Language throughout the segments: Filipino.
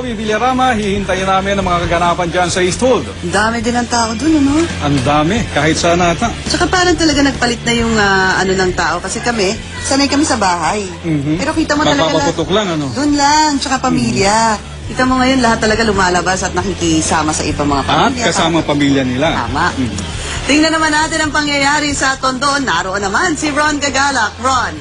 Villarama, hihintayin namin ang mga kaganapan dyan sa Eastwood. Ang dami din ang tao dun, ano? Ang dami, kahit saan ata. Tsaka parang talaga nagpalit na yung ano ng tao. Kasi kami, sanay kami sa bahay. Pero kita mo talaga Mapapaputok lang, ano? Doon lang, tsaka pamilya. Kita mo ngayon, lahat talaga lumalabas at nakikisama sa ibang mga At pamilya. kasama pamilya nila. Tama. Tingnan naman natin ang pangyayari sa Tondo. Naroon naman si Ron Gagalak. Ron.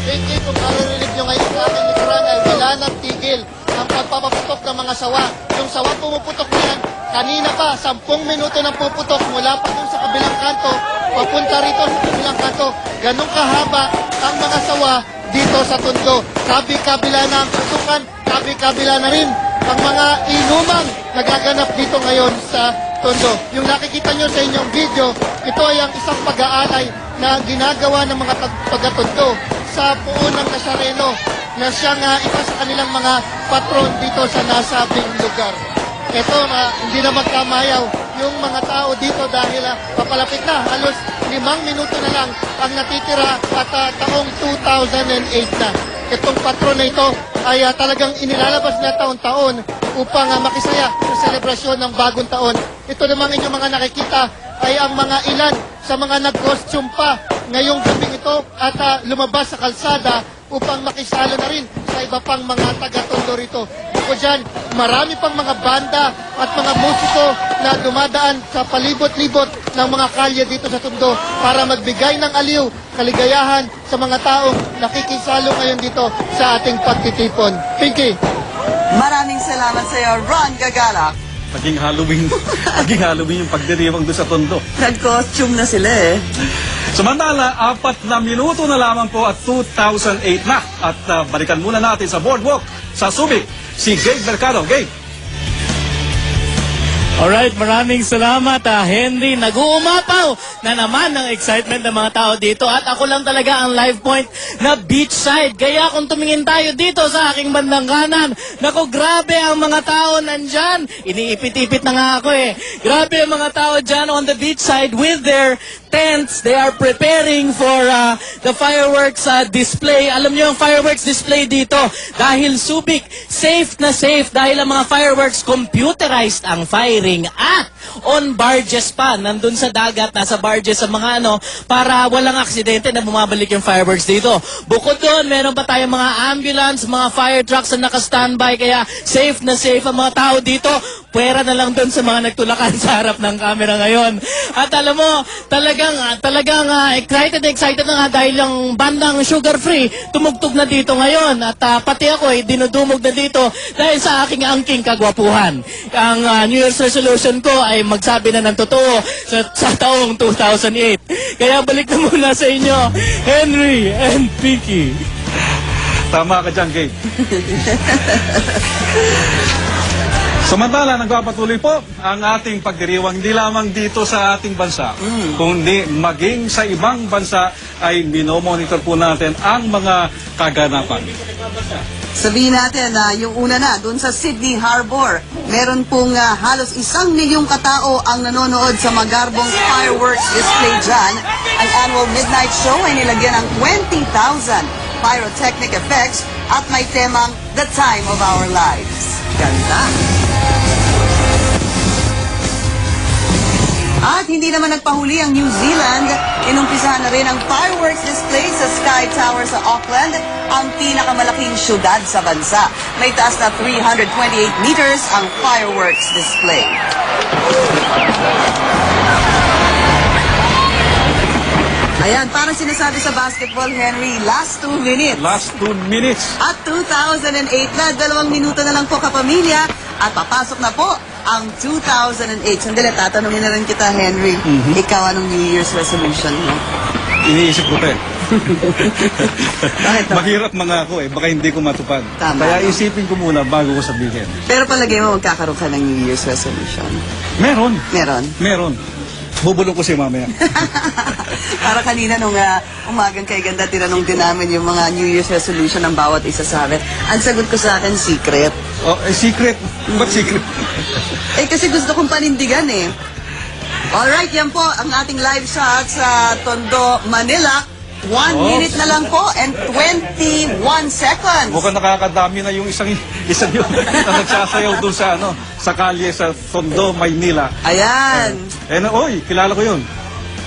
Pinky, kung maririnig nyo ngayon sa ating likuran ay wala ng tigil ang pagpapaputok ng mga sawa. Yung sawa pumuputok niyan, kanina pa, 10 minuto nang puputok mula pa dun sa kabilang kanto, papunta rito sa kabilang kanto. Ganun kahaba ang mga sawa dito sa Tondo. Kabi-kabila na ang putukan, kabi-kabila na rin ang mga inumang nagaganap dito ngayon sa Tondo. Yung nakikita nyo sa inyong video, ito ay ang isang pag-aalay na ginagawa ng mga taga-Tondo sa puon ng Nazareno na siyang isa sa kanilang mga patron dito sa nasabing lugar. Ito na hindi na magkamayaw yung mga tao dito dahil papalapit na, halos 5 minuto na lang ang natitira at taong 2008 na. Itong patron na ito ay talagang inilalabas na taon-taon upang makisaya sa selebrasyon ng bagong taon. Ito namang inyong mga nakikita ay ang mga ilan sa mga nag-costume pa ngayong gabing ito at lumabas sa kalsada upang makisalo na rin sa iba pang mga taga-Tondo rito. Ako dyan, marami pang mga banda at mga musiko na dumadaan sa palibot-libot ng mga kalye dito sa Tondo para magbigay ng aliw, kaligayahan sa mga taong nakikisalo ngayon dito sa ating pagtitipon. Pinky. Maraming salamat sa iyo, Ron Gagalak. Naging Halloween yung pagdiriwang doon sa Tondo. Nag-costume na sila eh. Samantala, 4 na minuto na lamang po at 2008 na. At balikan muna natin sa boardwalk sa Subic, si Gabe Mercado. Gabe. Alright, maraming salamat Henry. Nag-uumapaw na naman ng excitement ng mga tao dito at ako lang talaga ang live point na beachside. Kaya kung tumingin tayo dito sa aking bandang kanan, naku, grabe ang mga tao nandyan. Iniipit-ipit na nga ako eh. Grabe ang mga tao dyan on the beachside with their tents. They are preparing for the fireworks display. Alam niyo ang fireworks display dito dahil Subic, safe na safe dahil ang mga fireworks computerized ang firing at on barges pa. Nandun sa dagat, nasa barges sa mga para walang aksidente na bumabalik yung fireworks dito. Bukod doon, meron pa tayong mga ambulance, mga fire trucks na naka-standby kaya safe na safe ang mga tao dito. Pwera na lang doon sa mga nagtulakan sa harap ng camera ngayon. At alam mo, talagang excited na nga dahil yung bandang Sugar Free tumugtog na dito ngayon. At pati ako dinudumog na dito dahil sa aking angking kagwapuhan. Ang New Year's resolution ko ay magsabi na ng totoo sa taong 2008. Kaya balik na muna sa inyo, Henry and Pinky. Tama ka dyan, Gabe. Samantala, nagpapatuloy po ang ating pagdiriwang hindi lamang dito sa ating bansa, kundi maging sa ibang bansa ay minomonitor po natin ang mga kaganapan. Sabihin natin na yung una na, doon sa Sydney Harbor, meron pong halos 1 milyong katao ang nanonood sa magarbong fireworks display dyan. Ang annual midnight show ay nilagyan ng 20,000 pyrotechnic effects at may temang The Time of Our Lives. Ganda! At hindi naman nagpahuli ang New Zealand. Inumpisahan na rin ang fireworks display sa Sky Tower sa Auckland, ang pinakamalaking syudad sa bansa. May taas na 328 meters ang fireworks display. Ayan, parang sinasabi sa basketball, Henry, last 2 minutes. Last 2 minutes. At 2008 na, 2 minuto na lang po kapamilya at papasok na po ang 2008. Sandali, tatanungin na rin kita, Henry. Ikaw, anong New Year's resolution mo? Iniisip ko pa eh. Bakit naman? Mahirap mga ako eh, baka hindi ko matupad. Tama. Kaya isipin ko muna bago ko sabihin. Pero palagay mo, magkakaroon ka ng New Year's resolution? Meron. Meron. Meron. Bubulong ko siya mamaya. Para kanina nung umagang kay Ganda, tinanong din namin yung mga New Year's resolution ng bawat isa sa amin. Ang sagot ko sa akin, secret. Oh, secret. Ba't secret? Kasi gusto kong panindigan eh. Alright, yan po ang ating live shot sa Tondo, Manila. 1 minute na lang po and 21 seconds. Mukhang nakakadami na yung isang yun na nagsasayaw doon sa sa kalye sa Tondo, Maynila. Ayan. Oy, kilala ko yun.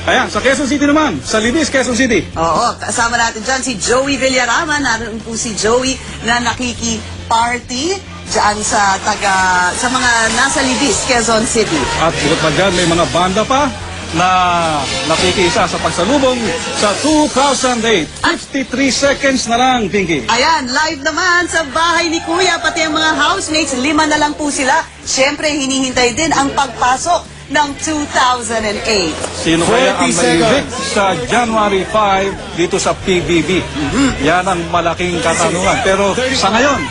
Ayan, sa Quezon City naman, sa Libis, Quezon City. Oo, kasama natin dyan si Joey Villarama. Naroon po si Joey na nakiki-party dyan sa mga nasa Libis, Quezon City. At bukod pa dyan, may mga banda pa na nakikisa sa pagsalubong sa 2008. 53 seconds na lang, Pinky. Ayan, live naman sa bahay ni Kuya, pati ang mga housemates, 5 na lang po sila. Siyempre, hinihintay din ang pagpasok ng 2008. Sino kaya ang 20 maibig sa January 5 dito sa PBB? Yan ang malaking katanungan. Pero sa ngayon,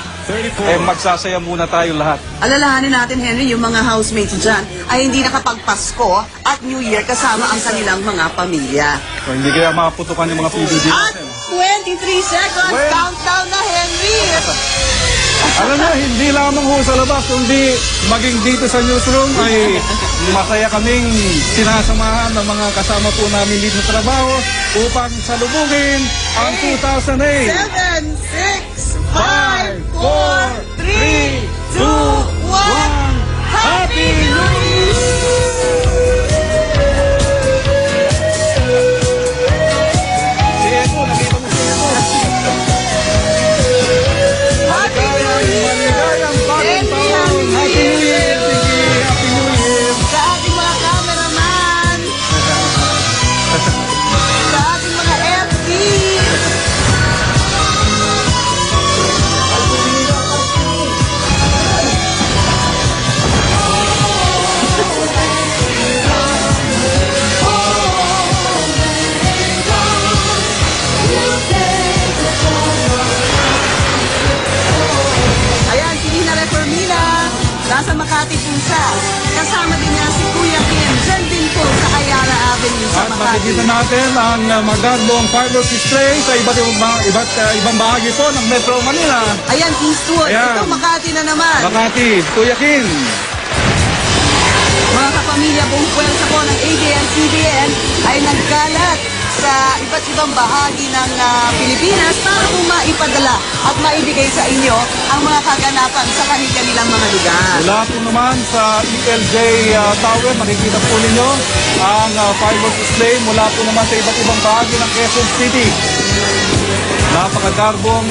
magsasaya muna tayo lahat. Alalahanin natin, Henry, yung mga housemates dyan ay hindi nakapagpasko at New Year kasama ang kanilang mga pamilya. So, hindi kaya maputukan yung mga PBB At natin. 23 seconds, Well, countdown na, Henry! Alam niyo, hindi lamang ho sa labas, kundi maging dito sa newsroom ay masaya kaming sinasamahan ng mga kasama po namin dito sa trabaho upang salubungin ang 2008. 7, 6, 5, 4, 3, 2, 1, Happy New Year! Si Edo, nakita mo si Edo. Happy New Year! Maligayang bagong Happy taon. Happy New Year, Tiki. Happy New Year. Sa ating mga cameraman, sa ating mga FD, ayan, si Nina Reformina, nasa Makati po siya. Kasama din niya si Kuya Kim, dyan din po sa Ayala Avenue sa At Makati. makikita natin ang magandang fireworks display sa ibang bahagi po ng Metro Manila. Ayan, Eastwood. Ayan. Ito, Makati na naman. Makati, Kuya Kin. Mga kapamilya, buong pwersa po ng ABS-CBN ay nagkalat sa iba't ibang bahagi ng Pilipinas para po maipadala at maibigay sa inyo ang mga kaganapan sa kanilang mga lugar. Mula po naman sa ELJ Tower, makikita po ninyo ang fireworks display mula po naman sa iba't ibang bahagi ng Quezon City. Napakagarbong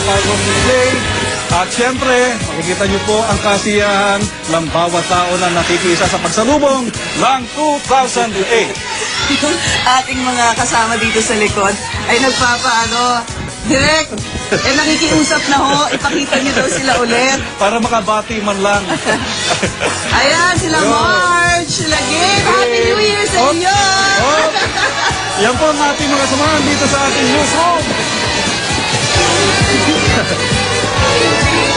fireworks display. At syempre, makikita niyo po ang kasiyahan ng bawat tao na nakikisa sa pagsalubong ng 2008. Ating mga kasama dito sa likod ay direct, nakikiusap na ho, ipakita niyo daw sila ulit. Para makabati man lang. Ayan, sila Marge, sila Gabe, Happy New Year sa Oh. inyo! Oh, yan po ang ating mga samahan dito sa ating newsroom.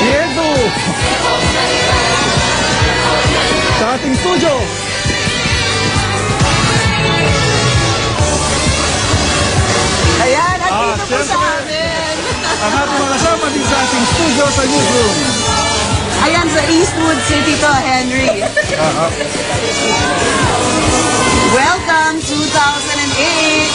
Si Edo. Sa ating studio. Ayan, at dito po syempre. sa amin. Ang ating mga kasama din sa ating studio sa newsroom. Ayan, sa Eastwood City to, Henry. Welcome, 2008.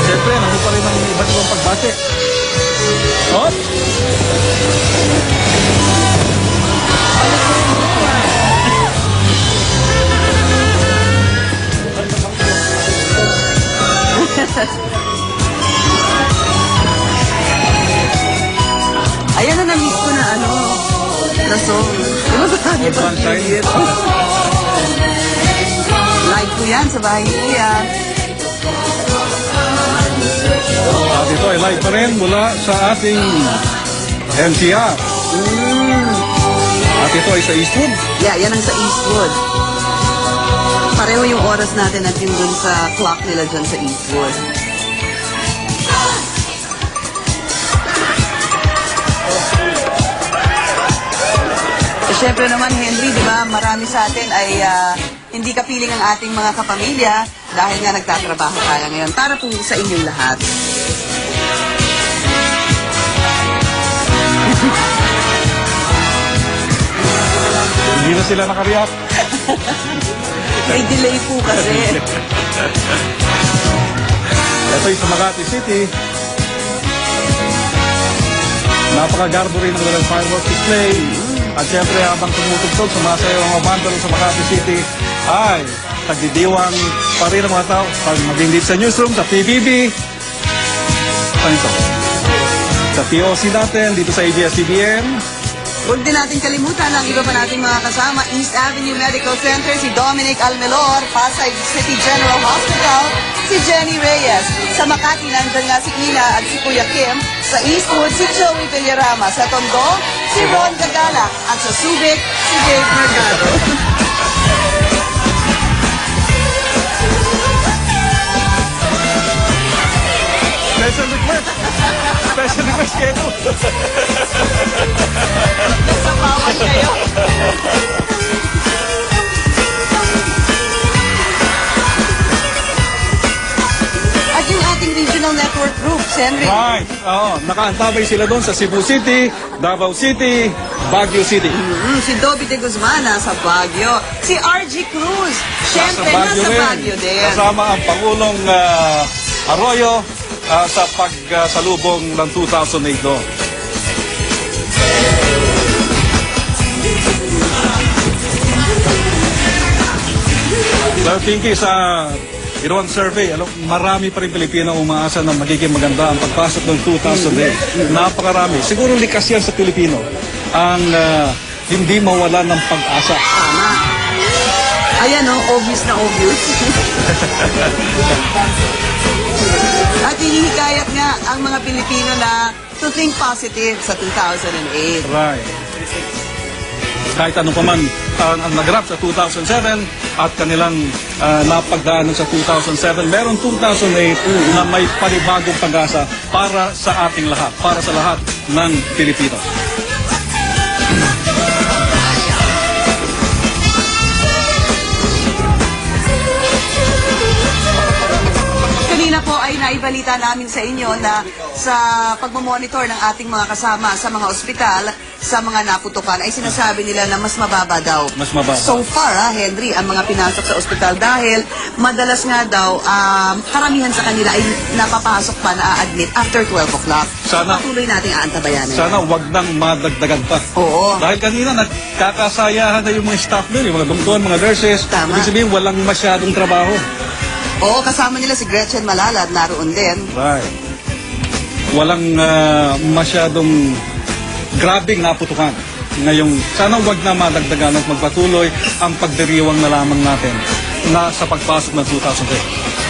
Siyempre, naku pa rin ang iba't ibang pagbate. Oh? Ayan na, na-miss ko na na song. Diba sa kanya pa? Sunshine. Live ko yan sa bahay ko yan. At ito ay live pa rin mula sa ating NCR. At ito ay sa Eastwood. Yeah, yan ang sa Eastwood. Pareho yung oras natin at yun dun sa clock nila dyan sa Eastwood. Siyempre naman, Henry, di ba, marami sa atin ay hindi kapiling ang ating mga kapamilya dahil nga nagtatrabaho tayo ngayon. Para po sa inyong lahat. Hindi na sila nakareact. May delay po kasi. Ito yung sa Makati City. Napakagarbo rin ng walang fireworks display. At syempre habang tumutugtog, sumasayaw ang mga banda rin sa Makati City, ay nagdidiwang pa rin ang mga tao. Pag maging dito sa newsroom, sa PBB, saan ito? Sa POC natin, dito sa ABS-CBN. Huwag din natin kalimutan ang iba pa nating mga kasama. East Avenue Medical Center, si Dominic Almelor, Pasay City General Hospital, si Jenny Reyes. Sa Makati, nandyan nga si Ina at si Kuya Kim. Sa Eastwood, si Joey Villarama. Sa Tondo, si Ron Gagala. At sa Subic, si Dave Mercado. Special request! Special request kayo! Sa bawat kayo. At yung ating regional network groups, Henry. Right. Oo, nakaantabay sila doon sa Cebu City, Davao City, Baguio City. Si Dobby de Guzman nasa Baguio. Si RG Cruz, syempre nasa Baguio din. Kasama ang Pangulong Arroyo sa pagsalubong ng 2008 doon. Sir Pinky, sa Irawan Survey, marami pa rin Pilipino ang umaasa na magiging maganda ang pagpasok ng 2008. Napakarami. Siguro likas yan sa Pilipino ang hindi mawala ng pag-asa. Tama. Ayan obvious na obvious. At hinihikayat nga ang mga Pilipino na to think positive sa 2008. Right. Kahit ano pa man ang nagrap sa 2007 at kanilang napagdaanan sa 2007, meron 2008 na may panibagong pag-asa para sa ating lahat, para sa lahat ng Pilipino. Kanina po ay naibalita namin sa inyo na sa pagmamonitor ng ating mga kasama sa mga ospital, sa mga naputukan, ay sinasabi nila na mas mababa daw. Mas mababa. So far, Henry, ang mga pinasok sa ospital dahil madalas nga daw, karamihan sa kanila ay napapasok pa na admit after 12 o'clock. Sana- Patuloy nating aantabayanan. Sana wag nang madagdagan pa. Oo. Dahil kanina nagkakasayahan na yung mga staff doon, yung mga doktor, mga nurses. Tama. Ibig sabihin, walang masyadong trabaho. Oo, kasama nila si Gretchen Malala at naroon din. Right. Walang masyadong grabing naputukan. Ngayong, sana wag na madagdagan at magpatuloy ang pagdiriwang na lamang natin na sa pagpasok ng 2008.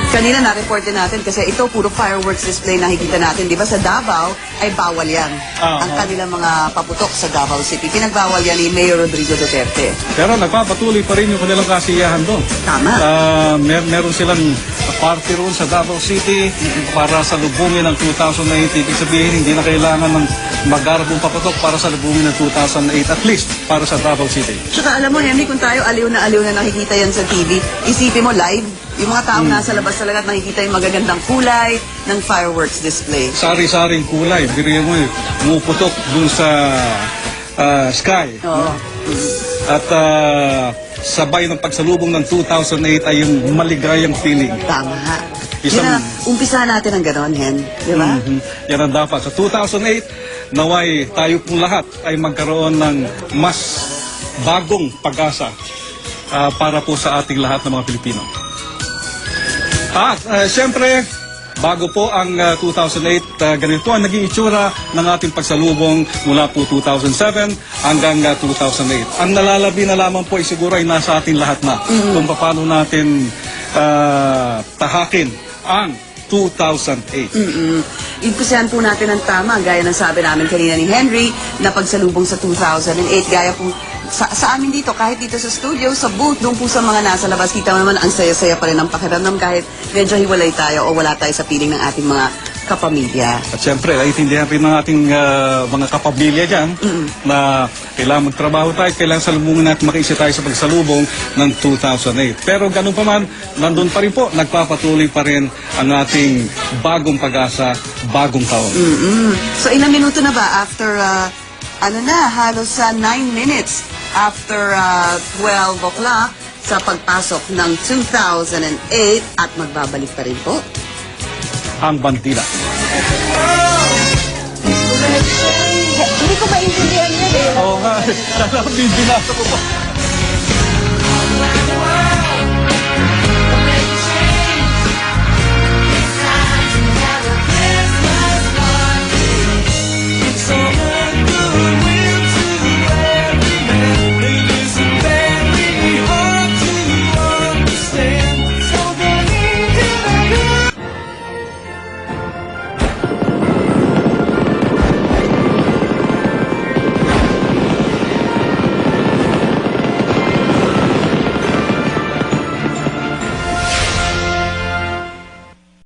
Kanina na-report din natin kasi ito puro fireworks display nakikita natin. Di ba sa Davao ay bawal yan. Ang kanilang mga paputok sa Davao City. Pinagbawal yan ni Mayor Rodrigo Duterte. Pero nagpapatuloy pa rin yung kanilang kasiyahan doon. Tama. Meron silang party roon sa Davao City para sa lubungin ng 2008. Ibig sabihin, hindi na kailangan ng magarbong paputok para sa lubungin ng 2008. At least para sa Davao City. Tsaka alam mo, Henry, kung tayo aliw na nakikita yan sa TV, isipin mo live, yung mga taong nasa labas talaga at nakikita yung magagandang kulay ng fireworks display. Sari-saring kulay. Biriyan mo pumuputok dun sa sky. Oo. At sabay ng pagsalubong ng 2008 ay yung maligayang feeling. Tama. Isang- Yun na, umpisahan natin ang ganon, Hen. Di ba? Yan ang dapat. Sa 2008, naway tayo pong lahat ay magkaroon ng mas bagong pag-asa para po sa ating lahat ng mga Pilipino. At siyempre, bago po ang 2008, ganito ang naging itsura ng ating pagsalubong mula po 2007 hanggang 2008. Ang nalalabi na lamang po ay siguro ay nasa ating lahat na kung paano natin tahakin ang 2008. Impisahan po natin ang tama, gaya ng sabi namin kanina ni Henry, na pagsalubong sa 2008, gaya po sa amin dito, kahit dito sa studio, sa booth, doon po sa mga nasa labas, kita mo naman ang saya-saya pa rin ang pakiramdam kahit medyo hiwalay tayo o wala tayo sa piling ng ating mga kapamilya. At siyempre, naiintindihan rin ng ating mga kapamilya dyan na kailangan magtrabaho tayo, kailangan salubungin natin makaisa tayo sa pagsalubong ng 2008. Pero ganun pa man, nandun pa rin po, nagpapatuloy pa rin ang ating bagong pag-asa, bagong taon. So ilang minuto na ba after halos 9 minutes after 12 o'clock sa pagpasok ng 2008 at magbabalik pa rin po. Ang Bantila. Hindi ko maintindihan yan eh. Oo nga. Binasa ko pa.